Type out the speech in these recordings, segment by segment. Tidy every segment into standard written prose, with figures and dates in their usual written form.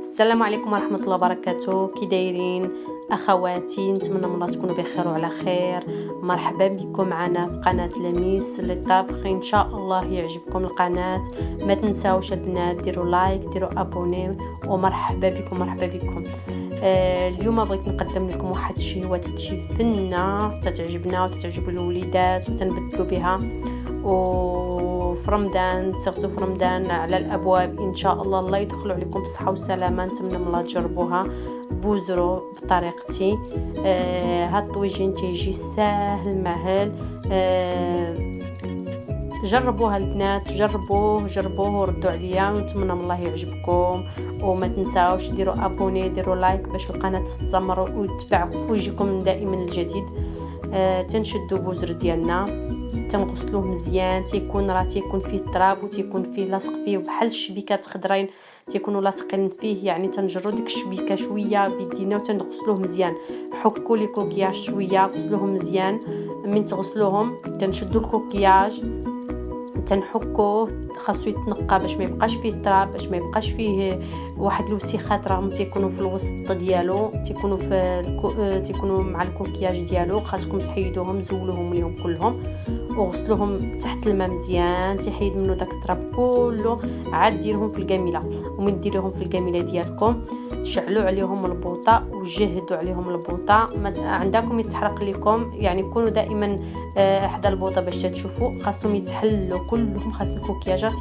السلام عليكم ورحمة الله وبركاته. كي دايرين اخواتي؟ نتمنى من الله تكونوا بخير وعلى خير. مرحبا بكم معنا في قناة لميس للطبخ. ان شاء الله يعجبكم القناة. ما تنساوش البنات ديروا لايك، ديروا ابوني، ومرحبا بكم مرحبا بكم. اليوم بغيت نقدم لكم واحد الشهوات تجي فنه تتعجبنا وتتعجب الوليدات وتنبدلوا بها، وفي رمضان سيرتو في رمضان على الابواب ان شاء الله يدخلوا عليكم بصحه وسلامه. نتمنى من الله تجربوها، بوزرو بطريقتي. هاد الطويجين تيجي ساهل مهل. جربوها البنات، جربوه وردوا عليا، ونتمنى من الله يعجبكم. وما تنساوش ديروا ابوني، ديروا لايك باش القناه تستمر وتتبعكم ويجيكم دائما الجديد. تنشدوا بوزر ديالنا، تنغسلوه مزيان، تيكون فيه تراب وتيكون فيه لاصق فيه بحال الشبيكات خضرين تيكونوا لاصقين فيه، يعني تنجروا ديك الشبيكه شويه بيدينا وتنغسلوه مزيان. حكوا لي كوكياج شويه، غسلوهم مزيان. من تغسلوهم تنشدوا الكوكياج تنحكوه، خاصو يتنقى باش ما يبقاش فيه التراب، باش ما يبقاش فيه واحد الوسيخات راهم تيكونوا في الوسط ديالو، تيكونوا مع الكوكياج ديالو. خاصكم تحيدوهم، زولوهم اليوم كلهم وغسلوهم تحت الماء مزيان، تيحيد منه داك التراب كله. عاد ديرهم في القامله، ومن ديروهم في القامله ديالكم شعلوا عليهم البوطه وجهدوا عليهم البوطه. عندكم يتحرق لكم، يعني كونوا دائما حدا البوطه باش تشوفوا. خاصهم يتحلوا كلهم، خاص الكوكياجات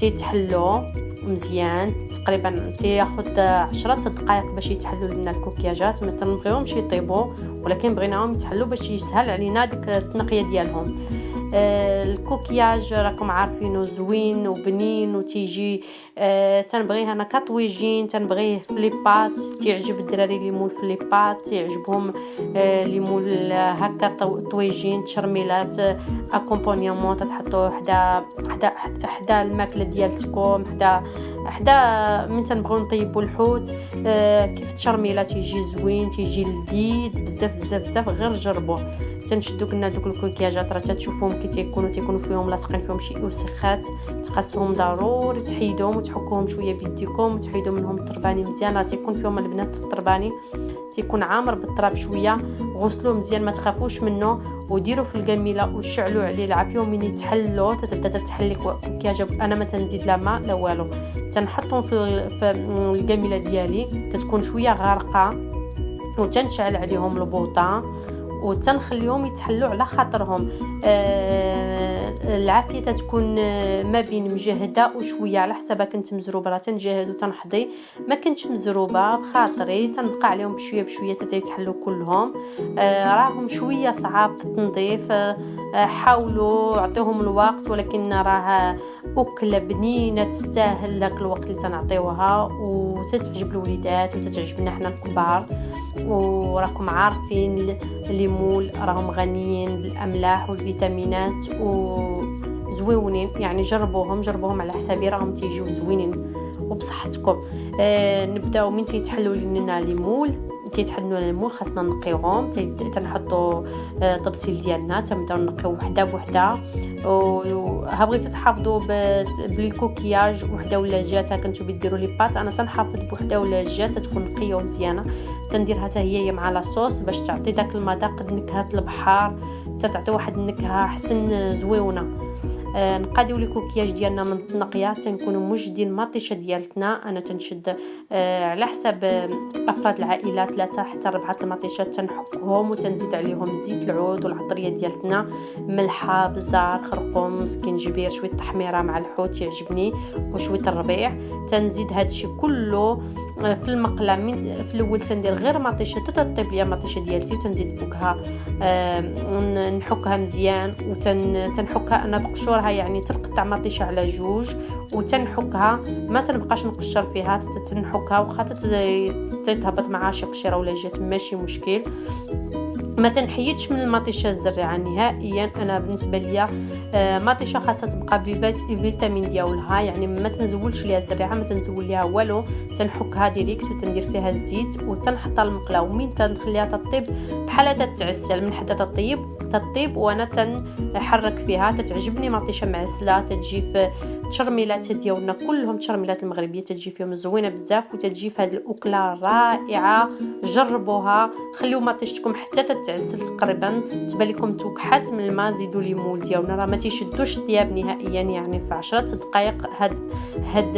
تيتحلوا مزيان. تقريبا تاخذ 10 دقائق باش يتحلوا لنا الكوكياجات. ما تنبغيهمش يطيبوا، ولكن بغيناهم يتحلوا باش يسهل علينا ديك التنقيه ديالهم. الكوكياج راكم عارفينه زوين وبنين وتيجي. تنبغيه انا كطويجين، تنبغيه فليبات، تعجب الدراري اللي مول فليبات، تعجبهم اللي مول هكا طويجين تشرميلات اكومبانيمون تحطوه حدا الماكله ديالتكم، حدا من تنبغيو نطيبوا الحوت. كيف التشرميله تيجي زوين، تيجي لذيذ بزاف. غير جربوه. تنشدوا كنا دوك الكوكياجات راه تشوفوهم كي تيكونوا فيهم لاصقين فيهم شي وسخات، تخاصهم ضروري تحيدوهم وتحكوهم شويه بيديكم وتحيدوا منهم الترباني مزيان. راه تيكون فيهم البنات الترباني تيكون عامر بالتراب شويه. غسلوه مزيان ما تخافوش منه، وديروا في القميله وشعلوا عليه العافيه. ومن يتحلوا تتبدا تتحل لك الكوكياج. انا ما تنزيد لا ماء لا والو، تنحطهم في القميله ديالي تتكون شويه غارقه، وتنشعل عليهم البوطه وتنخليهم يتحلوا على خاطرهم. العافيه تتكون ما بين مجهده وشويه على حسابها. كنت مزروبه راه تنجهد وتنحضي، ما كنتش مزروبه بخاطري تنبقى عليهم بشويه حتى يتحلوا كلهم. راهم شويه صعاب في التنظيف. حاولوا عطيهم الوقت، ولكن راه أكلة بنينه تستاهل داك الوقت اللي تنعطيوها، وتتعجب الوليدات وتتعجبنا حنا الكبار. وراكم عارفين اللي مول راهم غنيين بالاملاح والفيتامينات وزويونين، يعني جربوهم على حسابي، راهم تيجيو زوينين وبصحتكم. نبداو من تيتحلوا لنا ليمول. خاصنا نقيوهم. تنحطوا طبسيل ديالنا، تنبداو نقيو وحده بوحده. وها بغيتو تحافظوا بالكوكياج وحده ولا جاتا كنتو بيديروا لي بات، انا تنحافظ بوحده ولا جاتا تكون نقيه مزيانه. تنديرها حتى هي مع لاصوص باش تعطي داك المذاق نكهه البحر، تعطي واحد النكهه حسن زويونه. نقاديو لي كوكياج ديالنا من التنقيه، تنكونوا موجدين مطيشه ديالتنا. انا تنشد على حساب افراد العائله 3 حتى 4 المطيشات، تنحكهم وتنزيد عليهم زيت العود والعطريه ديالتنا، ملحه، بزار، خرقوم، سكينجبير، شويه تحميره مع الحوت يعجبني، وشويه الربيع. تنزيد هادشي كله في المقله. في الاول تندير غير مطيشه تطيب ليا المطيشه ديالتي، وتنزيد فوقها نحكها مزيان. وتنحكها انا بقشورها، يعني تنقطع مطيشه على 2 وتنحكها، ما تنبقاش نقشر فيها، تنحكها واخا تتهبط معها شي قشيره ولا جات ماشي مشكل. ما تنحيدش من المطيشه الزريعه نهائيا. انا بالنسبه ليا مطيشه خاصها تبقى بالفيتامين ديالها، يعني ما تنزولش ليها الزريعه، ما تنزول ليها والو. تنحكها ديريكت وتندير فيها الزيت وتنحطها المقله، ومن تنخليها تطيب بحال تتعسل من حتى تطيب وانا تنحرك فيها. تتعجبني مطيشه معسله، تجي التشرميلات ديالنا كلهم التشرميلات المغربيه تجي فيهم زوينه بزاف وتجي في هذه الاكله رائعه. جربوها، خليو مطيشتكم حتى تتعسل تقريبا تبان لكم توكحات من الماء. زيدوا ليمون ديالنا راه ما تيشدوش الطياب نهائيا، يعني في 10 دقائق هاد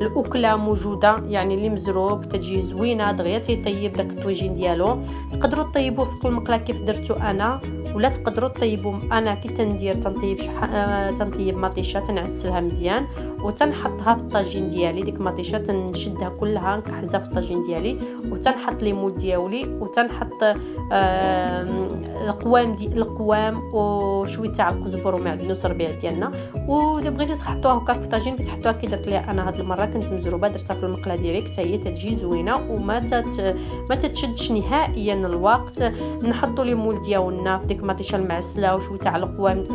الاكله موجوده. يعني اللي مزروب تجي زوينه دغيا تيطيب داك الطويجين ديالو. تقدروا طيبوه في المقله كيف درتو انا، ولا تقدروا طيبوا انا كي تندير تنطيب مطيشه تنعسلها مزيان وتنحطها في الطاجين ديالي. ديك مطيشه تنشدها كلها نكحزها في الطاجين ديالي وتنحط ليمون ديالي وتنحط القوام وشويه تاع الكزبر ومعدنوس ربيع ديالنا. ودابا بغيتي تحطوها هكا في الطاجين كتحطوها كي درت ليها انا هاد المره. كنت مزروبه درتها في المقله ديريكت حتى هي تجي زوينه وما ما تتشدش نهائيا الوقت. نحطوا ليمون ديالنا في ديك المطيشه المعسله وشويه تاع القوام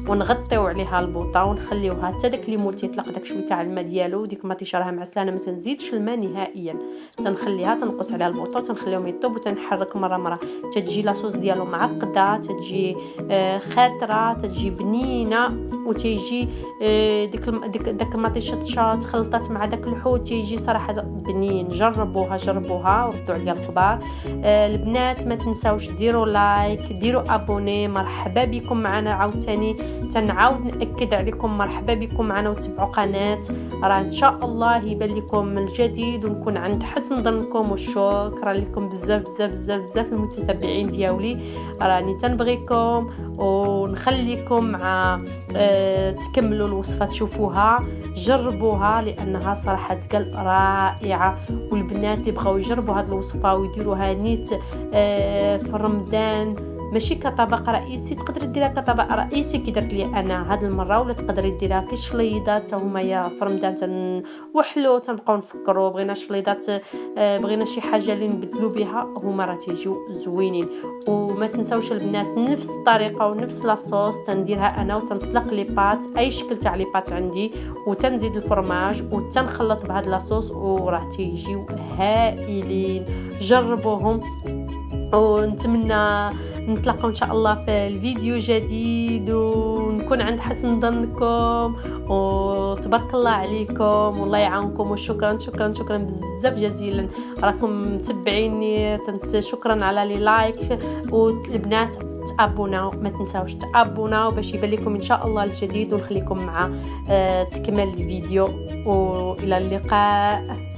ونغطيو عليها البوطه ونخليوها حتى داك الليمون تيطلق داك شويه تاع الماء ديالو. ديك المطيشه راها معسله انا ما تنزيدش الماء نهائيا، تنخليها تنقص عليها البوطه وتنخليهم يطيب وتنحرك مره. تجي لاصوص ديالو معقده، تجي خاطره، تجي بنينه وتيجي داك المطيشه تخلطات مع داك الحوت تيجي صراحه بنين. جربوها وردوا عليا الخبار. البنات ما تنساوش ديروا لايك، ديروا ابوني. مرحبا بكم معنا عاوتاني، تنعاود ناكد عليكم مرحبا بكم معنا وتبعوا قناه. راه ان شاء الله يبان لكم الجديد ونكون عند حسن ظنكم. وشكرا لكم بزاف المتتبعين ديالي. راني تنبغيكم ونخليكم مع تكملوا الوصفه تشوفوها جربوها لانها صراحه تقال رائعه. والبنات اللي بغاو يجربوا هذه الوصفه ويديروها نيت في رمضان ماشي كطبق رئيسي، تقدر ديرها كطبق رئيسي كي درت لي انا هاد المره، ولا تقدري ديرها كشليضات هما يا في رمضان تنوحلو تنبقاو نفكروا بغينا شليضات بغينا شي حاجه اللي نبدلوا بها هما راه تيجيو زوينين. وما تنساوش البنات نفس الطريقه ونفس لاصوص تنديرها انا وتنسلق لي بات اي شكل تاع لي بات عندي وتنزيد الفرماج وتنخلط بهاد لاصوص وراه تيجيو هائلين. جربوهم ونتمنى نتلاقاو ان شاء الله في الفيديو جديد ونكون عند حسن ظنكم. وتبارك الله عليكم والله يعاونكم وشكرا بزاف جزيلا راكم متبعيني. شكرا على لي لايك. والبنات تابوناو ما تنساوش تابوناو باش يبان لكم ان شاء الله الجديد ونخليكم مع تكمل الفيديو. والى اللقاء.